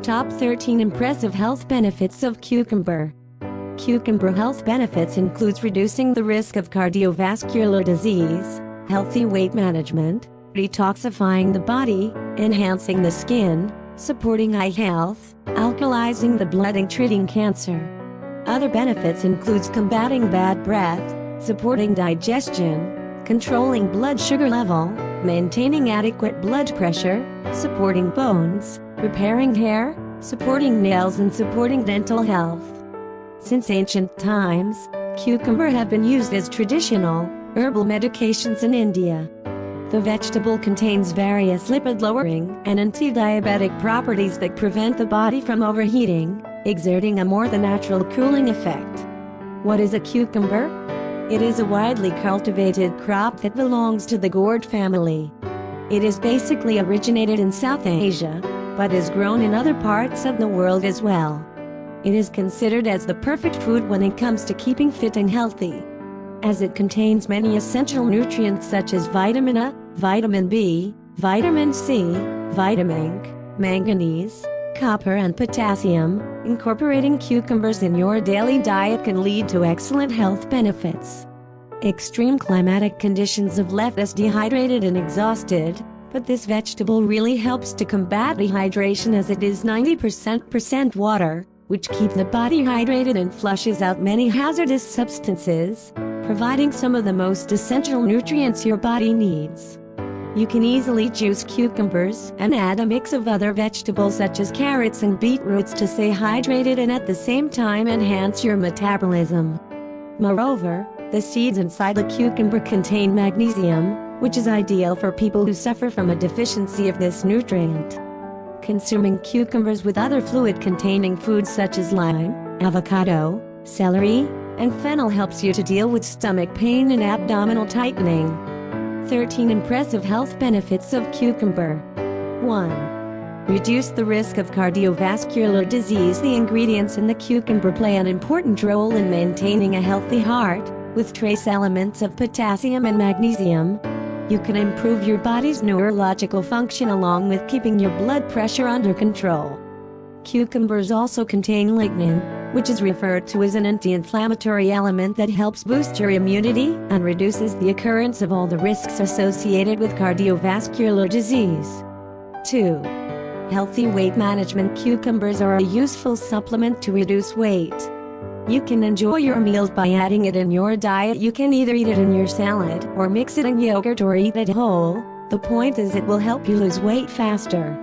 Top 13 Impressive Health Benefits of Cucumber. Cucumber health benefits includes reducing the risk of cardiovascular disease, healthy weight management, detoxifying the body, enhancing the skin, supporting eye health, alkalizing the blood and treating cancer. Other benefits includes combating bad breath, supporting digestion, controlling blood sugar level, maintaining adequate blood pressure, supporting bones, repairing hair, supporting nails and supporting dental health. Since ancient times, cucumber have been used as traditional, herbal medications in India. The vegetable contains various lipid-lowering and anti-diabetic properties that prevent the body from overheating, exerting a more than natural cooling effect. What is a cucumber? It is a widely cultivated crop that belongs to the gourd family. It is basically originated in South Asia, but is grown in other parts of the world as well. It is considered as the perfect food when it comes to keeping fit and healthy, as it contains many essential nutrients such as vitamin A, vitamin B, vitamin C, vitamin K, manganese, copper and potassium. Incorporating cucumbers in your daily diet can lead to excellent health benefits. Extreme climatic conditions have left us dehydrated and exhausted, but this vegetable really helps to combat dehydration as it is 90% water, which keep the body hydrated and flushes out many hazardous substances, providing some of the most essential nutrients your body needs. You can easily juice cucumbers and add a mix of other vegetables such as carrots and beetroots to stay hydrated and at the same time enhance your metabolism. Moreover, the seeds inside the cucumber contain magnesium, which is ideal for people who suffer from a deficiency of this nutrient. Consuming cucumbers with other fluid-containing foods such as lime, avocado, celery, and fennel helps you to deal with stomach pain and abdominal tightening. 13 Impressive Health Benefits of Cucumber. 1. Reduce the risk of cardiovascular disease. The ingredients in the cucumber play an important role in maintaining a healthy heart, with trace elements of potassium and magnesium. You can improve your body's neurological function along with keeping your blood pressure under control. Cucumbers also contain lignin, which is referred to as an anti-inflammatory element that helps boost your immunity and reduces the occurrence of all the risks associated with cardiovascular disease. 2. Healthy weight management. Cucumbers are a useful supplement to reduce weight. You can enjoy your meals by adding it in your diet. You can either eat it in your salad or mix it in yogurt or eat it whole. The point is it will help you lose weight faster.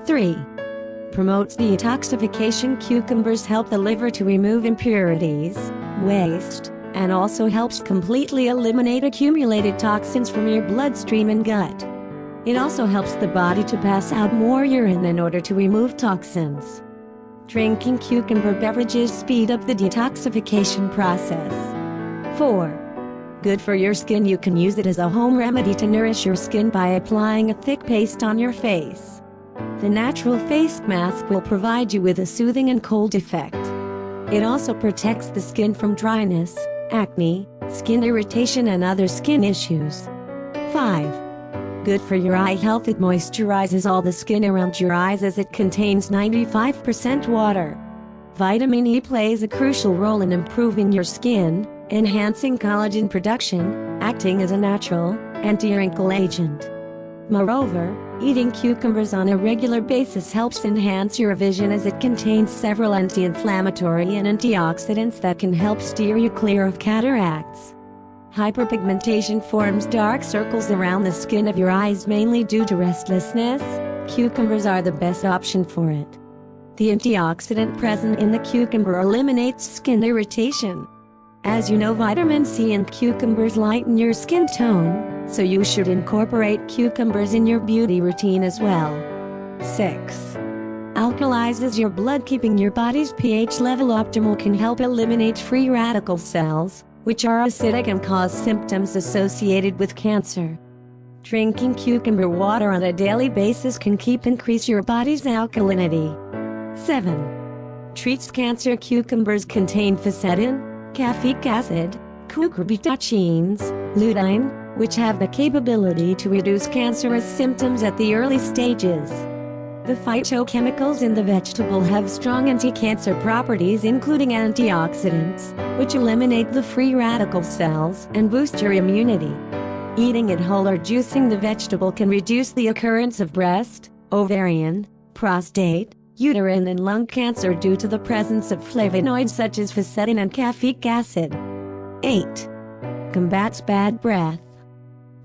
3. Promotes detoxification. Cucumbers help the liver to remove impurities, waste, and also helps completely eliminate accumulated toxins from your bloodstream and gut. It also helps the body to pass out more urine in order to remove toxins. Drinking cucumber beverages speed up the detoxification process. 4. Good for your skin. You can use it as a home remedy to nourish your skin by applying a thick paste on your face. The natural face mask will provide you with a soothing and cold effect. It also protects the skin from dryness, acne, skin irritation and other skin issues. 5. Good for your eye health. It moisturizes all the skin around your eyes as it contains 95% water. Vitamin E plays a crucial role in improving your skin, enhancing collagen production, acting as a natural anti-wrinkle agent. Moreover, eating cucumbers on a regular basis helps enhance your vision as it contains several anti-inflammatory and antioxidants that can help steer you clear of cataracts. Hyperpigmentation forms dark circles around the skin of your eyes mainly due to restlessness. Cucumbers are the best option for it. The antioxidant present in the cucumber eliminates skin irritation. As you know, vitamin C in cucumbers lighten your skin tone, so you should incorporate cucumbers in your beauty routine as well. 6. Alkalizes your blood. Keeping your body's pH level optimal can help eliminate free radical cells, which are acidic and cause symptoms associated with cancer. Drinking cucumber water on a daily basis can increase your body's alkalinity. 7. Treats cancer. Cucumbers contain fisetin, caffeic acid, cucurbitachins, lutein, which have the capability to reduce cancerous symptoms at the early stages. The phytochemicals in the vegetable have strong anti-cancer properties, including antioxidants, which eliminate the free radical cells and boost your immunity. Eating it whole or juicing the vegetable can reduce the occurrence of breast, ovarian, prostate, uterine and lung cancer due to the presence of flavonoids such as fisetin and caffeic acid. 8. Combats bad breath.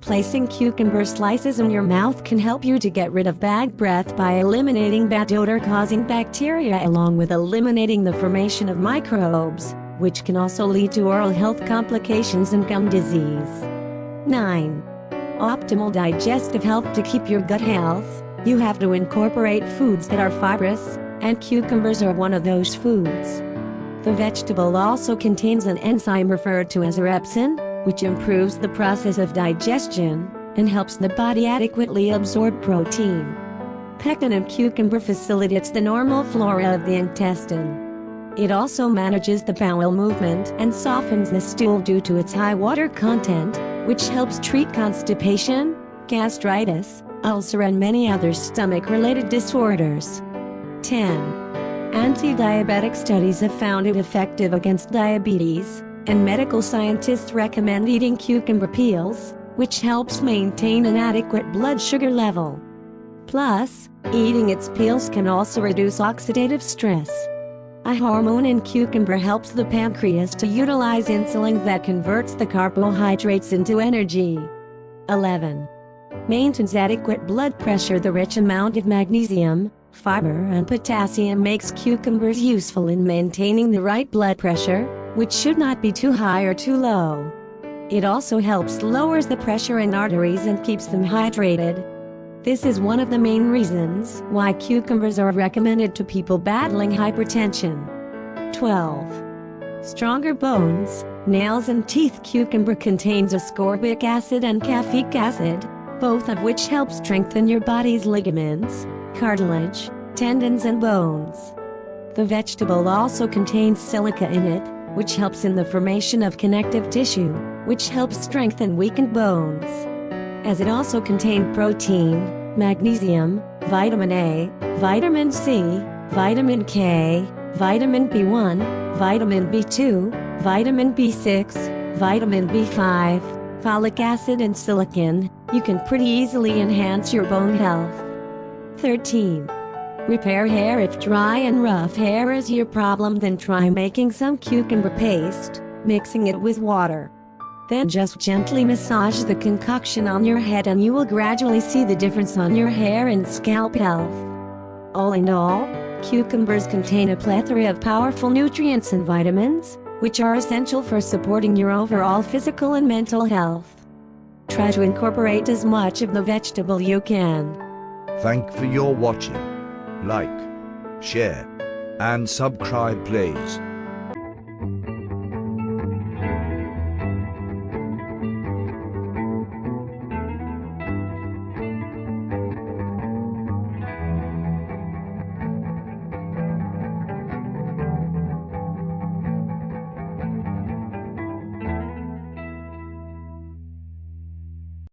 Placing cucumber slices in your mouth can help you to get rid of bad breath by eliminating bad odor-causing bacteria along with eliminating the formation of microbes, which can also lead to oral health complications and gum disease. 9. Optimal digestive health. To keep your gut health, you have to incorporate foods that are fibrous, and cucumbers are one of those foods. The vegetable also contains an enzyme referred to as repsin, which improves the process of digestion and helps the body adequately absorb protein. Pectin in cucumber facilitates the normal flora of the intestine. It also manages the bowel movement and softens the stool due to its high water content, which helps treat constipation, gastritis, ulcer and many other stomach-related disorders. 10. Anti-diabetic studies have found it effective against diabetes, and medical scientists recommend eating cucumber peels, which helps maintain an adequate blood sugar level. Plus, eating its peels can also reduce oxidative stress. A hormone in cucumber helps the pancreas to utilize insulin that converts the carbohydrates into energy. 11. Maintains adequate blood pressure. The rich amount of magnesium, fiber and potassium makes cucumbers useful in maintaining the right blood pressure, which should not be too high or too low. It also helps lowers the pressure in arteries and keeps them hydrated. This is one of the main reasons why cucumbers are recommended to people battling hypertension. 12. Stronger bones, nails and teeth. Cucumber contains ascorbic acid and caffeic acid, both of which help strengthen your body's ligaments, cartilage, tendons and bones. The vegetable also contains silica in it, which helps in the formation of connective tissue, which helps strengthen weakened bones. As it also contains protein, magnesium, vitamin A, vitamin C, vitamin K, vitamin B1, vitamin B2, vitamin B6, vitamin B5, folic acid and silicon, you can pretty easily enhance your bone health. 13. Repair hair. If dry and rough hair is your problem, then try making some cucumber paste, mixing it with water. Then just gently massage the concoction on your head and you will gradually see the difference on your hair and scalp health. All in all, cucumbers contain a plethora of powerful nutrients and vitamins, which are essential for supporting your overall physical and mental health. Try to incorporate as much of the vegetable you can. Thank for your watching. Like, share, and subscribe please.